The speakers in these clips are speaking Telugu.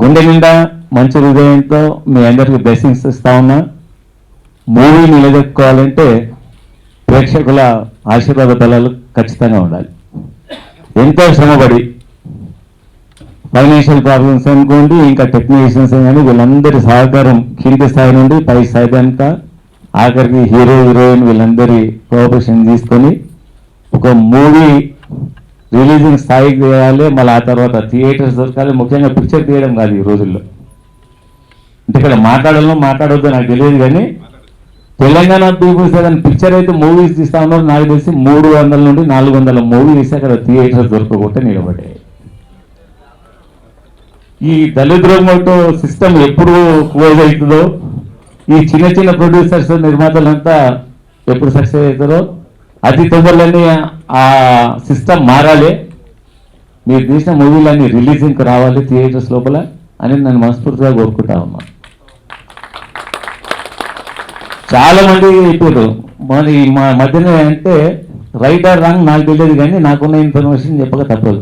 గుండె నిండా మంచి హృదయంతో మీ అందరికి బ్లెస్సింగ్స్ ఇస్తా ఉన్నా. మూవీ నిలదొక్కుకోవాలంటే ప్రేక్షకుల ఆశీర్వాద బలాలు ఖచ్చితంగా ఉండాలి. ఎంతో శ్రమపడి ఫైనాన్షియల్ ప్రాబ్లమ్స్ అనుకోండి, ఇంకా టెక్నీషియన్స్ కానీ వీళ్ళందరి సహకారం కింది స్థాయి నుండి పై స్థాయి దాకా ఆఖరికి హీరో హీరోయిన్ వీళ్ళందరి కోఆపరేషన్ తీసుకొని ఒక మూవీ రిలీజింగ్ స్థాయికి చేయాలి. మళ్ళీ ఆ తర్వాత థియేటర్స్ దొరకాలి. ముఖ్యంగా పిక్చర్ తీయడం కాదు ఈ రోజుల్లో. అంటే ఇక్కడ మాట్లాడొద్దు నాకు తెలియదు, కానీ తెలంగాణ పీపుల్స్ ఏదైనా పిక్చర్ అయితే మూవీస్ తీస్తా ఉన్నారు. నాకు తెలిసి 300 నుండి 400 మూవీ తీస్తే అక్కడ థియేటర్స్ దొరకకుండా నిలబడ్డాయి. ఈ దళిద్రోమోటో సిస్టమ్ ఎప్పుడు క్లోజ్ అవుతుందో, ఈ చిన్న చిన్న ప్రొడ్యూసర్స్ నిర్మాతలంతా ఎప్పుడు సక్సెస్ అవుతారో అతి తొందరలోనే ఆ సిస్టమ్ మారాలి. మీరు తీసిన మూవీలన్నీ రిలీజింగ్కి రావాలి థియేటర్స్ లోపల అని నేను మనస్ఫూర్తిగా కోరుకుంటా ఉన్నా. చాలా మంది చెప్పారు మరి మా మధ్యన అంటే రైట్ ఆర్ రాంగ్ నాకు తెలియదు, కానీ నాకున్న ఇన్ఫర్మేషన్ చెప్పక తప్పదు.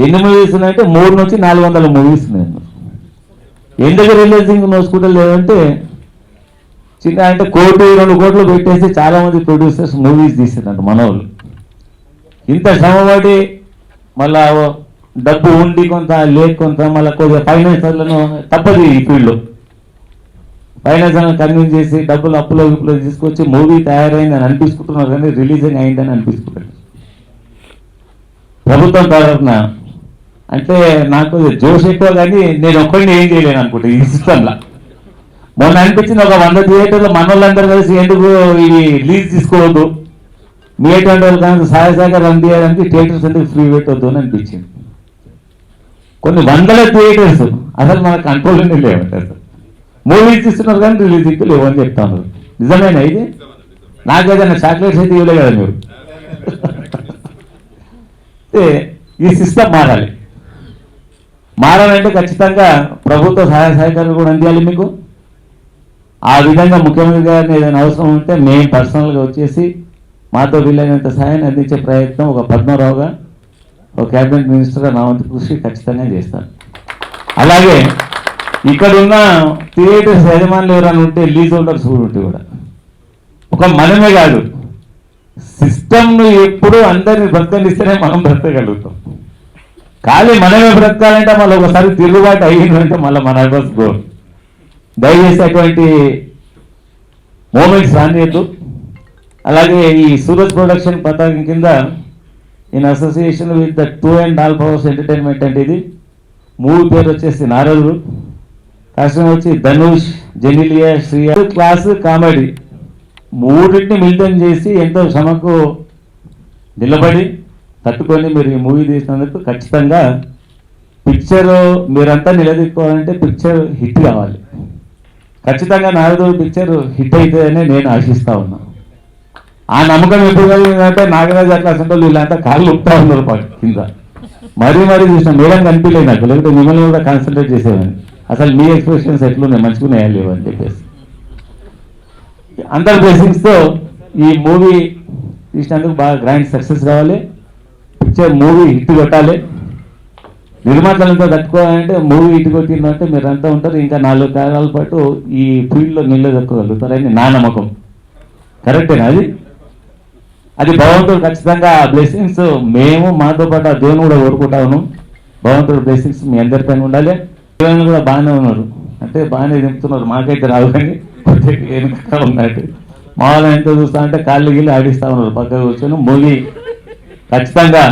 ఎన్ని మూవీస్ ఉన్నాయంటే 300 నుంచి 400 మూవీస్ ఉన్నాయి. ఎందుకు రిలీజింగ్ నోసుకుంటూ లేదంటే చిన్న అంటే 1-2 కోట్లు పెట్టేసి చాలామంది ప్రొడ్యూసర్స్ మూవీస్ తీస్తున్నారు మనోళ్ళు. ఇంత శ్రమపడి మళ్ళా డబ్బు ఉండి కొంత లేక కొంత మళ్ళీ కొద్దిగా ఫైనాన్సర్లను తప్పదు ఈ ఫీల్డ్లో. ఫైనాన్సర్లను కన్విన్స్ చేసి డబ్బులు అప్పులో తీసుకొచ్చి మూవీ తయారైందని అనిపించుకుంటున్నారు, కానీ రిలీజింగ్ అయిందని అనిపించుకుంటారు. ప్రభుత్వం తరఫున అంటే నాకు జోష్ ఎక్కువ, కానీ నేను ఒక్కడిని ఏం చేయలేను అనుకుంటా ఈ సిస్టంలో. మొన్న అనిపించింది ఒక 100 థియేటర్లు మన వాళ్ళందరూ కలిసి ఎందుకు ఇవి లీజ్ తీసుకోవద్దు, మీ ఎటువంటి వాళ్ళు కానీ సహాయ రన్ చేయడానికి థియేటర్స్ ఎందుకు ఫ్రీ పెట్టవద్దు అని అనిపించింది. కొన్ని 100 థియేటర్స్ అసలు మన కంట్రోల్లోనే లేవంటారు. మూవీస్ తీస్తున్నారు కానీ రిలీజింగ్ లేవని చెప్తా ఉన్నారు. నిజమేనా ఇది? నాకు ఏదైనా చాక్లెట్స్ అయితే ఇవ్వలే కదా మీరు. ఈ సిస్టమ్ మారాలంటే ఖచ్చితంగా ప్రభుత్వ సహాయ సహకారాలు కూడా అందియాలి మీకు. ఆ విధంగా ముఖ్యమంత్రి గారిని ఏదైనా అవసరం ఉంటే మేము పర్సనల్గా వచ్చేసి మాతో వీలైనంత సహాయాన్ని అందించే ప్రయత్నం ఒక పద్మరావుగా, ఒక క్యాబినెట్ మినిస్టర్గా నా వంతు కృషి ఖచ్చితంగా చేస్తాను. అలాగే ఇక్కడున్న థియేటర్స్ యజమానులు ఎవరైనా ఉంటే లీజ్ హోల్డర్స్ ఉంటే కూడా ఒక మనమే కాదు, సిస్టమ్ను ఎప్పుడు అందరినీ బ్రతకనిస్తేనే మనం బ్రతకగలుగుతాం. ఖాళీ మనమే బ్రతకాలంటే మళ్ళీ ఒకసారి తిరుగుబాటు అయ్యిందంటే మళ్ళీ మన అడ్రస్ గో. దయచేసి అటువంటి మూమెంట్స్ రానియద్దు. అలాగే ఈ సూరజ్ ప్రొడక్షన్ పతాకం కింద in association with the 2.5 hours entertainment అంటే ఇది మూవీ పేరు వచ్చేసి నారదుడు, కష్టం వచ్చి ధనుష్, జెనిలియా, శ్రీయా. క్లాస్ కామెడీ మూడింటిని మిళితం చేసి ఎంతో శ్రమకు నిలబడి తట్టుకొని మీరు ఈ మూవీ తీసినందుకు ఖచ్చితంగా పిక్చర్ మీరంతా నిలదీసుకోవాలంటే పిక్చర్ హిట్ కావాలి. ఖచ్చితంగా నారదుడు పిక్చర్ హిట్ అవుతుందని నేను ఆశిస్తా ఉన్నా. ఆ నమ్మకం ఎప్పుడు కలిగిందంటే నాగరాజు అట్లా అసలు వీళ్ళంతా కాళ్ళు ఉప్తా ఉన్నారు కింద. మరీ చూసిన మేడం కనిపించలేదు నాకు, లేకపోతే మిమ్మల్ని కూడా కాన్సన్ట్రేట్ చేసేవాడిని. అసలు మీ ఎక్స్ప్రెషన్స్ ఎట్లున్నాయి, మంచిగా లేవు అని చెప్పేసి అందరి బ్లెస్సింగ్స్తో ఈ మూవీ తీసినందుకు బాగా గ్రాండ్ సక్సెస్ కావాలి. పిక్చర్ మూవీ హిట్ కొట్టాలి. నిర్మాతలంతా తట్టుకోవాలంటే మూవీ హిట్ కొట్టిందంటే మీరంతా ఉంటారు, ఇంకా 4 కాలాల పాటు ఈ ఫీల్డ్లో నిలదొక్కగలుగుతారని నా నమ్మకం. కరెక్టేనా? అది భగవంతుడు ఖచ్చితంగా ఆ బ్లెస్సింగ్స్ మేము మాతో పాటు ఆ దేవుని కూడా కోరుకుంటా ఉన్నాం. భగవంతుడు బ్లెస్సింగ్స్ మీ అందరిపైన ఉండాలి. దేవుని కూడా బాగానే ఉన్నారు, అంటే బాగానే దింపుతున్నారు. మాకైతే రావు, కానీ వెనుక ఉన్నట్టు మా వాళ్ళని ఎంత చూస్తా అంటే కాళ్ళు గిల్లి ఆడిస్తూ ఉన్నారు పక్కకు కూర్చొని. మూవీ ఖచ్చితంగా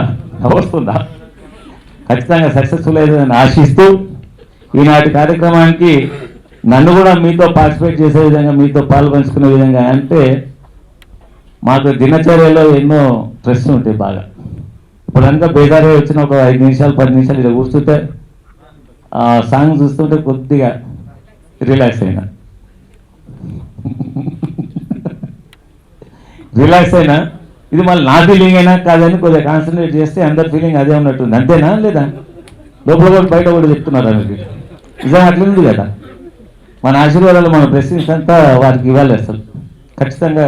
వస్తుందా, ఖచ్చితంగా సక్సెస్ఫుల్ అవుతుందని ఆశిస్తూ ఈనాటి కార్యక్రమానికి నన్ను కూడా మీతో పార్టిసిపేట్ చేసే విధంగా, మీతో పాల్పంచుకునే విధంగా, అంటే మాకు దినచర్యలో ఎన్నో స్ట్రెస్ ఉంటాయి బాగా. ఇప్పుడు కనుక బేదారే వచ్చిన ఒక 5 నిమిషాలు 10 నిమిషాలు ఇలా కూర్చుంటే సాంగ్ చూస్తుంటే కొద్దిగా రిలాక్స్ అయినా ఇది మళ్ళీ నా ఫీలింగ్ అయినా కాదని కొద్దిగా కాన్సన్ట్రేట్ చేస్తే అందరి ఫీలింగ్ అదే ఉన్నట్టుంది. అంతేనా లేదా? లోపల కూడా బయట కూడా చెప్తున్నారు అనేది నిజంగా అట్లుంది కదా. మన ఆశీర్వాదాలు మన బ్లెస్సింగ్స్ అంతా వారికి ఇవ్వాలి. అసలు ఖచ్చితంగా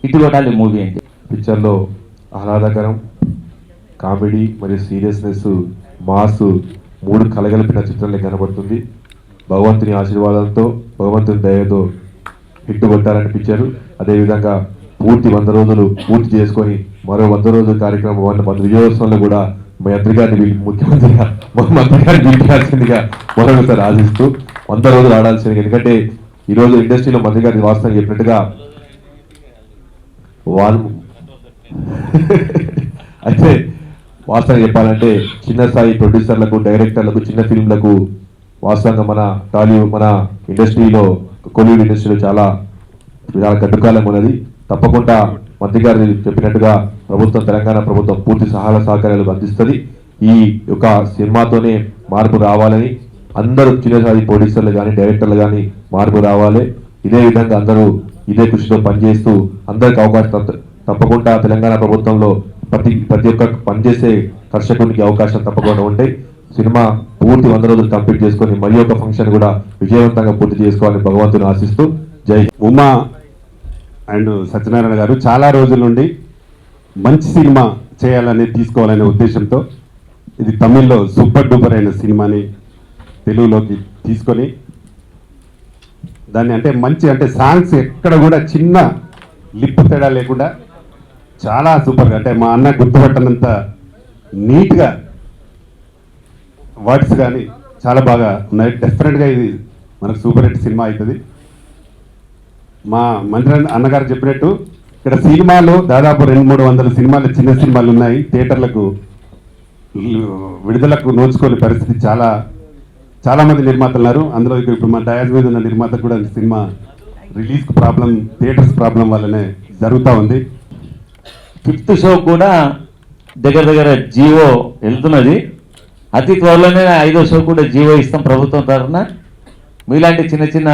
ఇటు కొట్టాలి మూవీ అంటే. పిక్చర్లో ఆహ్లాదకరం, కామెడీ మరియు సీరియస్నెస్, మాస్ మూడు కలగలిపిన చిత్రంలో కనబడుతుంది. భగవంతుని ఆశీర్వాదంతో, భగవంతుని దయతో హిట్ కొట్టాలనిపించారు. అదేవిధంగా పూర్తి 100 రోజులు పూర్తి చేసుకొని మరో 100 రోజుల కార్యక్రమం 100 విజయోత్సవంలో కూడా మంత్రి గారిని ముఖ్యమంత్రిగా మంత్రి గారిని పిలిపించాల్సిందిగా మరొకసారి ఆశిస్తూ 100 రోజులు ఆడాల్సింది. ఎందుకంటే ఈరోజు ఇండస్ట్రీలో మంత్రి గారిని వాస్తవం చెప్పినట్టుగా వాళ్ళు అయితే వాస్తవం చెప్పాలంటే చిన్న స్థాయి ప్రొడ్యూసర్లకు, డైరెక్టర్లకు, చిన్న ఫిల్మ్లకు వాస్తవంగా మన టాలీవుడ్, మన ఇండస్ట్రీలో, కోలీవుడ్ ఇండస్ట్రీలో చాలా గడ్డుకాలం ఉన్నది. తప్పకుండా మంత్రి గారు చెప్పినట్టుగా ప్రభుత్వం, తెలంగాణ ప్రభుత్వం పూర్తి సహాయ సహకారాలు అందిస్తుంది. ఈ యొక్క సినిమాతోనే మార్పు రావాలని అందరూ చిన్న స్థాయి ప్రొడ్యూసర్లు కానీ, డైరెక్టర్లు కానీ మార్పు రావాలి. ఇదే విధంగా అందరూ ఇదే కృషితో పనిచేస్తూ అందరికి అవకాశం తప్పకుండా తెలంగాణ ప్రభుత్వంలో ప్రతి ఒక్క పనిచేసే కర్షకునికి అవకాశం తప్పకుండా ఉంటాయి. సినిమా పూర్తి 100 రోజులు కంప్లీట్ చేసుకొని మరి ఒక ఫంక్షన్ కూడా విజయవంతంగా పూర్తి చేసుకోవాలని భగవంతుని ఆశిస్తూ జై హింద్. ఉమా అండ్ సత్యనారాయణ గారు చాలా రోజుల నుండి మంచి సినిమా చేయాలని తీసుకోవాలనే ఉద్దేశంతో ఇది తమిళ్లో సూపర్ డూపర్ అయిన సినిమాని తెలుగులోకి తీసుకొని దాన్ని అంటే సాంగ్స్ ఎక్కడ కూడా చిన్న లిప్ తేడా లేకుండా చాలా సూపర్గా, అంటే మా అన్న గుర్తుపట్టనంత నీట్గా వర్డ్స్ కానీ చాలా బాగా ఉన్నాయి. డెఫినెట్గా ఇది మనకు సూపర్ హిట్ సినిమా అవుతుంది. మా మంత్రి అన్నగారు చెప్పినట్టు ఇక్కడ సినిమాలు దాదాపు 200-300 సినిమాలు, చిన్న సినిమాలు ఉన్నాయి. థియేటర్లకు విడుదలకు నోచుకోని పరిస్థితి చాలా మంది నిర్మాతలు ఉన్నారు. అందులో ఇప్పుడు మా డయాజ్ మీద ఉన్న నిర్మాత కూడా సినిమా రిలీజ్కి ప్రాబ్లం, థియేటర్స్ ప్రాబ్లం వల్లనే జరుగుతూ ఉంది. 5th షో కూడా దగ్గర జీవో వెళ్తున్నది. అతి త్వరలోనే 5వ షో కూడా జీవో ఇస్తాం ప్రభుత్వం తరఫున. మీలాంటి చిన్న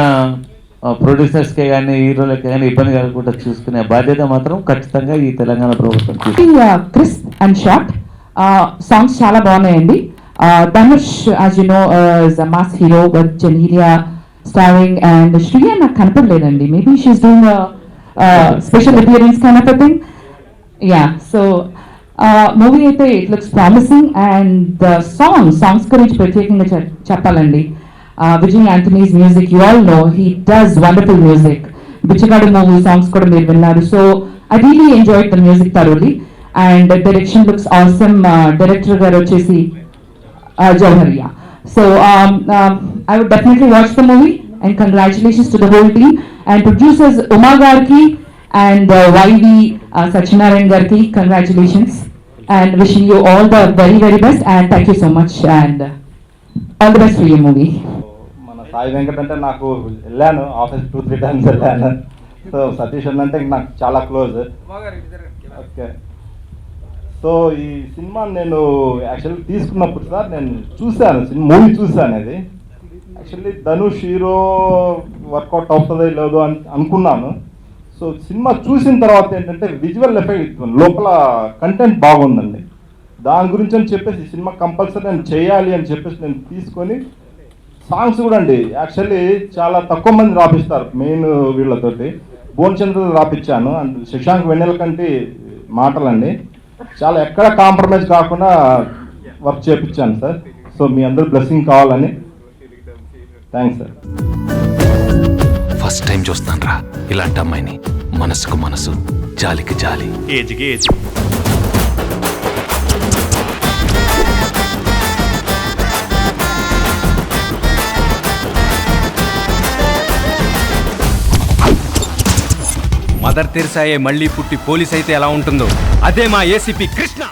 ప్రొడ్యూసర్స్కే కానీ, హీరోలకే కానీ ఇబ్బంది కలగకుండా చూసుకునే బాధ్యత మాత్రం ఖచ్చితంగా ఈ తెలంగాణ ప్రభుత్వం. క్రిస్ప్ అండ్ షార్ట్ సాంగ్స్ చాలా బాగున్నాయండి. Dhanush as you know is a mass hero with Janelia starring, and Shriya నాకు కనపడలేదండి. Maybe she's doing a special appearance kind of a thing. Yeah, so movie అయితే it looks promising, and the songs గురించి ప్రత్యేకంగా చెప్పాలండి. Vijay Anthony's music, you all know he does wonderful music. Bichagadu movie songs కూడా మీరు విన్నారు. So I really enjoyed the music thoroughly, and the direction looks awesome. Director garu వచ్చేసి Jawhariya. So I would definitely watch the movie, and congratulations to the whole team and producers Uma Garki and YV Satyanarayan Garki. Congratulations and wishing you all the very best, and thank you so much, and all the best for your movie. మన సాయి వెంకట్ అంటే నాకు వెళ్ళాను ఆఫీస్ 2-3 టైమ్స్ వెళ్ళాను. సో సతీష్ అంటే నాకు చాలా క్లోజ్. ఓకే, సో ఈ సినిమా నేను యాక్చువల్లీ తీసుకున్నప్పుడు సార్ నేను చూశాను, మూవీ చూశాను. అది యాక్చువల్లీ ధనుష్ హీరో వర్కౌట్ అవుతుందో లేదో అని అనుకున్నాను. సో సినిమా చూసిన తర్వాత ఏంటంటే విజువల్ ఎఫెక్ట్, లోపల కంటెంట్ బాగుందండి. దాని గురించి అని చెప్పేసి సినిమా కంపల్సరీ నేను చేయాలి అని చెప్పేసి నేను తీసుకొని, సాంగ్స్ కూడా అండి యాక్చువల్లీ చాలా తక్కువ మంది రాపిస్తారు మెయిన్ వీళ్ళతోటి. భువనచంద్ర రాపించాను అండ్ శశాంక్ వెన్నెల కంటి మాటలండి చాలా ఎక్కడ కాంప్రమైజ్ కాకుండా వర్క్ చేయించాను సార్. సో మీ అందరూ బ్లెస్సింగ్ కావాలని. Thanks sir. ఫస్ట్ టైం చూస్తాను రా ఇలాంటి అమ్మాయిని. మనసుకు మనసు, జాలికి జాలి. ఏజ్కి ఏజ్. మదర్ తెరిసాయే మళ్ళీ పుట్టి పోలీస్ అయితే ఎలా ఉంటుందో అదే మా ఏసీపీ కృష్ణ.